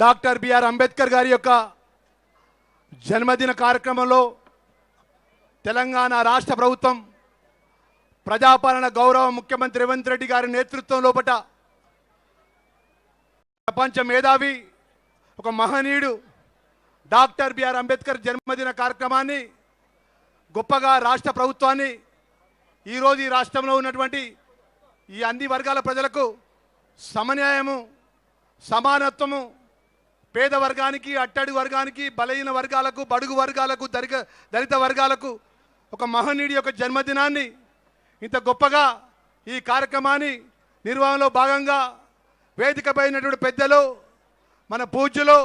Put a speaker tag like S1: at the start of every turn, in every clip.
S1: Doctor BR Ambedkar గారి యొక్క జన్మదిన కార్యక్రమంలో తెలంగాణ రాష్ట్ర ప్రభుత్వం ప్రజాపాలన గౌరవ ముఖ్యమంత్రి రేవంత్ రెడ్డి గారి నేతృత్వం లోపట ప్రపంచ మేధావి ఒక మహనీయుడు డాక్టర్ బిఆర్ అంబేద్కర్ జన్మదిన కార్యక్రమాన్ని గొప్పగా రాష్ట్ర ప్రభుత్వాన్ని ఈరోజు ఈ రాష్ట్రంలో ఉన్నటువంటి ఈ అన్ని వర్గాల ప్రజలకు సమన్యాయము సమానత్వము పేద వర్గానికి అట్టడి వర్గానికి బలహీన వర్గాలకు బడుగు వర్గాలకు దళిత వర్గాలకు ఒక మహనీయుడి యొక్క జన్మదినాన్ని ఇంత గొప్పగా ఈ కార్యక్రమాన్ని నిర్వహణలో భాగంగా వేదికపైనటువంటి పెద్దలు మన పూజ్యులు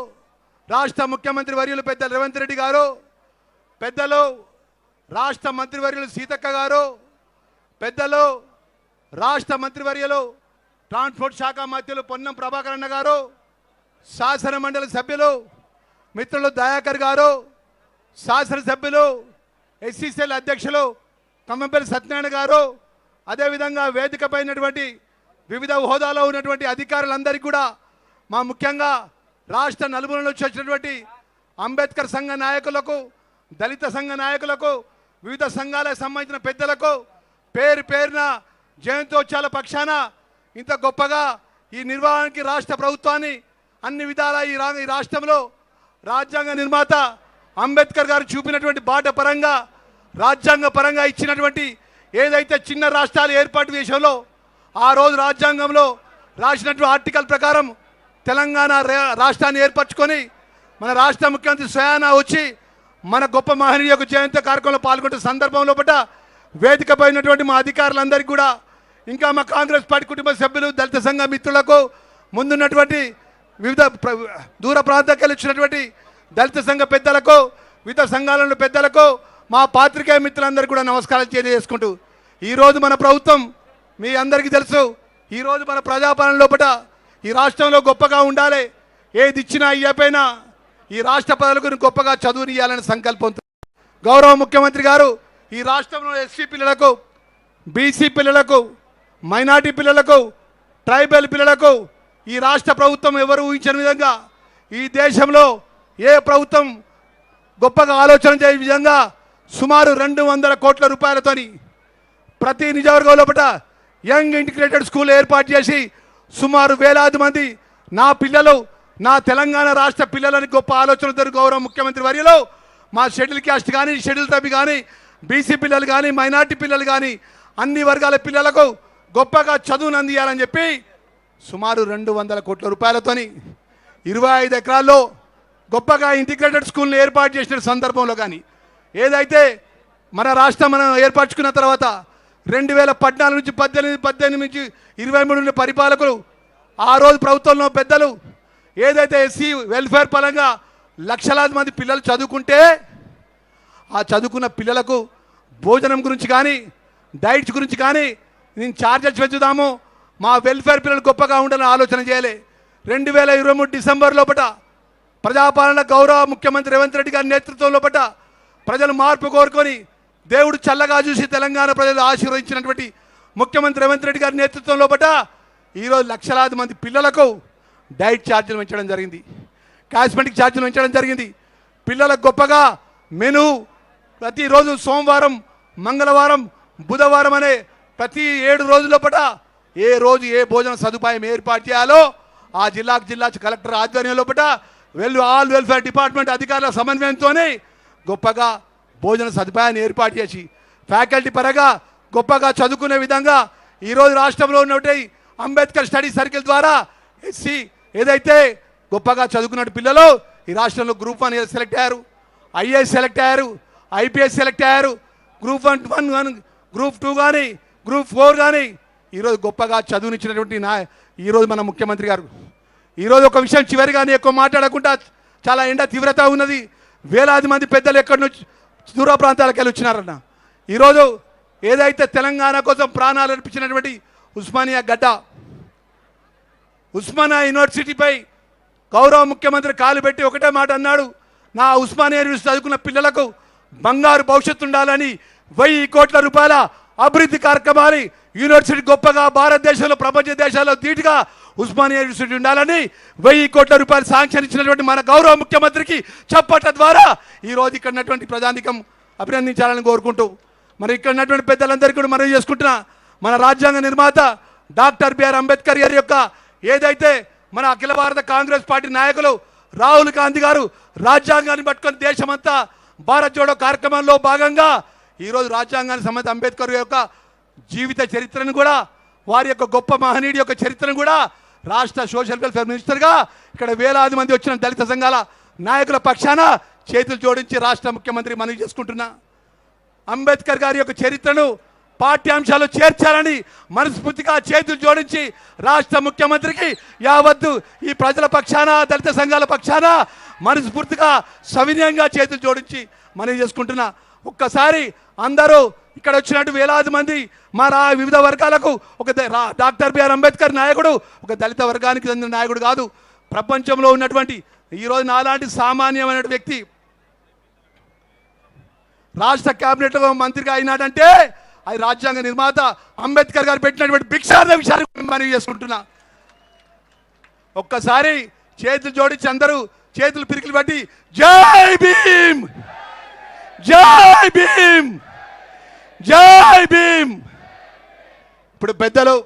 S1: రాష్ట్ర ముఖ్యమంత్రి వర్యులు పెద్దలు రేవంత్ రెడ్డి గారు, పెద్దలు రాష్ట్ర మంత్రివర్యులు సీతక్క గారు, పెద్దలు రాష్ట్ర మంత్రివర్యులు ట్రాన్స్పోర్ట్ శాఖ మంత్రులు పొన్నం ప్రభాకర్ అన్న గారు, శాసన మండలి సభ్యులు మిత్రులు దయాకర్ గారు, శాసనసభ్యులు ఎస్సీసీఎల్ అధ్యక్షులు కమ్మంపల్లి సత్యనారాయణ గారు, అదేవిధంగా వేదికపైనటువంటి వివిధ హోదాలో ఉన్నటువంటి అధికారులందరికీ కూడా మా ముఖ్యంగా రాష్ట్ర నలుమూల నుంచి వచ్చినటువంటి అంబేద్కర్ సంఘ నాయకులకు, దళిత సంఘ నాయకులకు, వివిధ సంఘాలకు సంబంధించిన పెద్దలకు పేరు పేరున జయంతోత్సవాల పక్షాన ఇంత గొప్పగా ఈ నిర్వహణకి రాష్ట్ర ప్రభుత్వాన్ని అన్ని విధాల ఈ రాష్ట్రంలో రాజ్యాంగ నిర్మాత అంబేద్కర్ గారు చూపినటువంటి బాట పరంగా రాజ్యాంగ పరంగా ఇచ్చినటువంటి ఏదైతే చిన్న రాష్ట్రాల ఏర్పాటు విషయంలో ఆ రోజు రాజ్యాంగంలో రాసినటువంటి ఆర్టికల్ ప్రకారం తెలంగాణ రాష్ట్రాన్ని ఏర్పరచుకొని మన రాష్ట్ర ముఖ్యమంత్రి స్వయానా వచ్చి మన గొప్ప మహనీయ యొక్క జయంతి కార్యక్రమంలో పాల్గొంటున్న సందర్భంలో పట్ల వేదికపైనటువంటి మా అధికారులందరికీ కూడా ఇంకా మా కాంగ్రెస్ పార్టీ కుటుంబ సభ్యులు దళిత సంఘ మిత్రులకు ముందున్నటువంటి వివిధ దూర ప్రాంతాలకు వచ్చినటువంటి దళిత సంఘ పెద్దలకు వివిధ సంఘాల పెద్దలకు మా పాత్రికేయ మిత్రులందరికీ కూడా నమస్కారం తెలియజేసుకుంటూ ఈరోజు మన ప్రభుత్వం మీ అందరికీ తెలుసు, ఈరోజు మన ప్రజాపాలన లోపల ఈ రాష్ట్రంలో గొప్పగా ఉండాలి, ఏది ఇచ్చినా ఇయ్యపోయినా ఈ రాష్ట్ర ప్రజలకు గొప్పగా చదువునియాలనే సంకల్పంతో గౌరవ ముఖ్యమంత్రి గారు ఈ రాష్ట్రంలో ఎస్సీ పిల్లలకు, బీసీ పిల్లలకు, మైనార్టీ పిల్లలకు, ట్రైబల్ పిల్లలకు ఈ రాష్ట్ర ప్రభుత్వం ఎవరు ఊహించిన విధంగా ఈ దేశంలో ఏ ప్రభుత్వం గొప్పగా ఆలోచన చేయ విధంగా సుమారు 200 కోట్ల రూపాయలతోని ప్రతి నియోజకవర్గం లోపల యంగ్ ఇంటిగ్రేటెడ్ స్కూల్ ఏర్పాటు చేసి సుమారు వేలాది మంది నా పిల్లలు, నా తెలంగాణ రాష్ట్ర పిల్లలని గొప్ప ఆలోచనతో గౌరవ ముఖ్యమంత్రి వర్యులు మా షెడ్యూల్ క్యాస్ట్ కానీ, షెడ్యూల్ ట్రైబ్ కానీ, బీసీ పిల్లలు కానీ, మైనార్టీ పిల్లలు కానీ అన్ని వర్గాల పిల్లలకు గొప్పగా చదువును అందియాలని చెప్పి సుమారు 200 కోట్ల రూపాయలతోని 25 ఎకరాల్లో గొప్పగా ఇంటిగ్రేటెడ్ స్కూల్ని ఏర్పాటు చేసిన సందర్భంలో కానీ ఏదైతే మన రాష్ట్రం మనం ఏర్పరచుకున్న తర్వాత 2014 నుంచి 18 నుంచి 23 పరిపాలకులు ఆ రోజు ప్రభుత్వంలో పెద్దలు ఏదైతే ఎస్సీ వెల్ఫేర్ పరంగా లక్షలాది మంది పిల్లలు చదువుకుంటే ఆ చదువుకున్న పిల్లలకు భోజనం గురించి కానీ, డైట్స్ గురించి కానీ నేను ఛార్జెస్ పెంచుదాము, మా వెల్ఫేర్ పిల్లలు గొప్పగా ఉండాలని ఆలోచన చేయాలి. 2023 డిసెంబర్ లోపల ప్రజాపాలన గౌరవ ముఖ్యమంత్రి రేవంత్ రెడ్డి గారి నేతృత్వం లోపల ప్రజలు మార్పు కోరుకొని దేవుడు చల్లగా చూసి తెలంగాణ ప్రజలు ఆశీర్వదించినటువంటి ముఖ్యమంత్రి రేవంత్ రెడ్డి గారి నేతృత్వం లోపల ఈరోజు లక్షలాది మంది పిల్లలకు డైట్ ఛార్జీలు పెంచడం జరిగింది, కాస్మెటిక్ ఛార్జీలు పెంచడం జరిగింది. పిల్లలకు గొప్పగా మెను ప్రతిరోజు సోమవారం, మంగళవారం, బుధవారం అనే ప్రతి 7 రోజుల లోపల ఏ రోజు ఏ భోజన సదుపాయం ఏర్పాటు చేయాలో ఆ జిల్లా కలెక్టర్ ఆధ్వర్యం లోపల ఆల్ వెల్ఫేర్ డిపార్ట్మెంట్ అధికారుల సమన్వయంతోనే గొప్పగా భోజన సదుపాయాన్ని ఏర్పాటు చేసి ఫ్యాకల్టీ పరంగా గొప్పగా చదువుకునే విధంగా ఈరోజు రాష్ట్రంలో ఉన్నటువంటి అంబేద్కర్ స్టడీ సర్కిల్ ద్వారా ఎస్సీ ఏదైతే గొప్పగా చదువుకున్న పిల్లలు ఈ రాష్ట్రంలో గ్రూప్ 1 సెలెక్ట్ అయ్యారు, ఐఏఎస్ సెలెక్ట్ అయ్యారు, ఐపీఎస్ సెలెక్ట్ అయ్యారు, గ్రూప్ 1 కానీ, గ్రూప్ 2 కానీ, గ్రూప్ 4 కానీ ఈరోజు గొప్పగా చదువునిచ్చినటువంటి ఈరోజు మన ముఖ్యమంత్రి గారు. ఈరోజు ఒక విషయం చివరిగా ఎక్కువ మాట్లాడకుండా, చాలా ఎండ తీవ్రత ఉన్నది, వేలాది మంది పెద్దలు ఎక్కడి నుంచి దూర ప్రాంతాలకు వెళ్ళి వచ్చినారన్న. ఈరోజు ఏదైతే తెలంగాణ కోసం ప్రాణాలు అర్పించినటువంటి ఉస్మానియా గడ్డ, ఉస్మానియా యూనివర్సిటీపై గౌరవ ముఖ్యమంత్రి కాలు పెట్టి ఒకటే మాట అన్నాడు, నా ఉస్మానియా యూనివర్సిటీ చదువుకున్న పిల్లలకు బంగారు భవిష్యత్తు ఉండాలని 1000 కోట్ల రూపాయల అభివృద్ధి కార్యక్రమాన్ని యూనివర్సిటీ గొప్పగా భారతదేశంలో ప్రపంచ దేశాల్లో ధీటుగా ఉస్మానియా యూనివర్సిటీ ఉండాలని 1000 కోట్ల రూపాయలు శాంక్షన్ ఇచ్చినటువంటి మన గౌరవ ముఖ్యమంత్రికి చప్పట్ల ద్వారా ఈరోజు ఇక్కడ ఉన్నటువంటి ప్రజానికం అభినందించాలని కోరుకుంటూ, మరి ఇక్కడ ఉన్నటువంటి పెద్దలందరికీ కూడా మనవి చేసుకుంటున్నా, మన రాజ్యాంగ నిర్మాత డాక్టర్ బిఆర్ అంబేద్కర్ గారి యొక్క ఏదైతే మన అఖిల భారత కాంగ్రెస్ పార్టీ నాయకులు రాహుల్ గాంధీ గారు రాజ్యాంగాన్ని పట్టుకొని దేశమంతా భారత్ జోడో కార్యక్రమంలో భాగంగా ఈరోజు రాజ్యాంగానికి సంబంధించి అంబేద్కర్ యొక్క జీవిత చరిత్రను కూడా, వారి యొక్క గొప్ప మహనీయుడి యొక్క చరిత్రను కూడా రాష్ట్ర సోషల్ వెల్ఫేర్ మినిస్టర్గా ఇక్కడ వేలాది మంది వచ్చిన దళిత సంఘాల నాయకుల పక్షాన చేతులు జోడించి రాష్ట్ర ముఖ్యమంత్రి మనవి చేసుకుంటున్నా, అంబేద్కర్ గారి యొక్క చరిత్రను పాఠ్యాంశాలు చేర్చాలని మనస్ఫూర్తిగా చేతులు జోడించి రాష్ట్ర ముఖ్యమంత్రికి యావత్తు ఈ ప్రజల పక్షాన దళిత సంఘాల పక్షాన మనస్ఫూర్తిగా సవినయంగా చేతులు జోడించి మనవి చేసుకుంటున్నా. ఒక్కసారి అందరూ ఇక్కడ వచ్చినట్టు వేలాది మంది మా వివిధ వర్గాలకు ఒక డాక్టర్ బిఆర్ అంబేద్కర్ నాయకుడు ఒక దళిత వర్గానికి చెందిన నాయకుడు కాదు, ప్రపంచంలో ఉన్నటువంటి ఈరోజు నాలాంటి సామాన్యమైన వ్యక్తి రాష్ట్ర క్యాబినెట్లో మంత్రిగా అయినాడంటే అది రాజ్యాంగ నిర్మాత అంబేద్కర్ గారు పెట్టినటువంటి భిక్షార్హ విషయాన్ని మనవి చేసుకుంటున్నా. ఒక్కసారి చేతులు జోడించి అందరూ చేతులు పిరికిలు పట్టి జై భీమ్, జై భీమ్, జై భీమ్. ఇప్పుడు పెద్దలు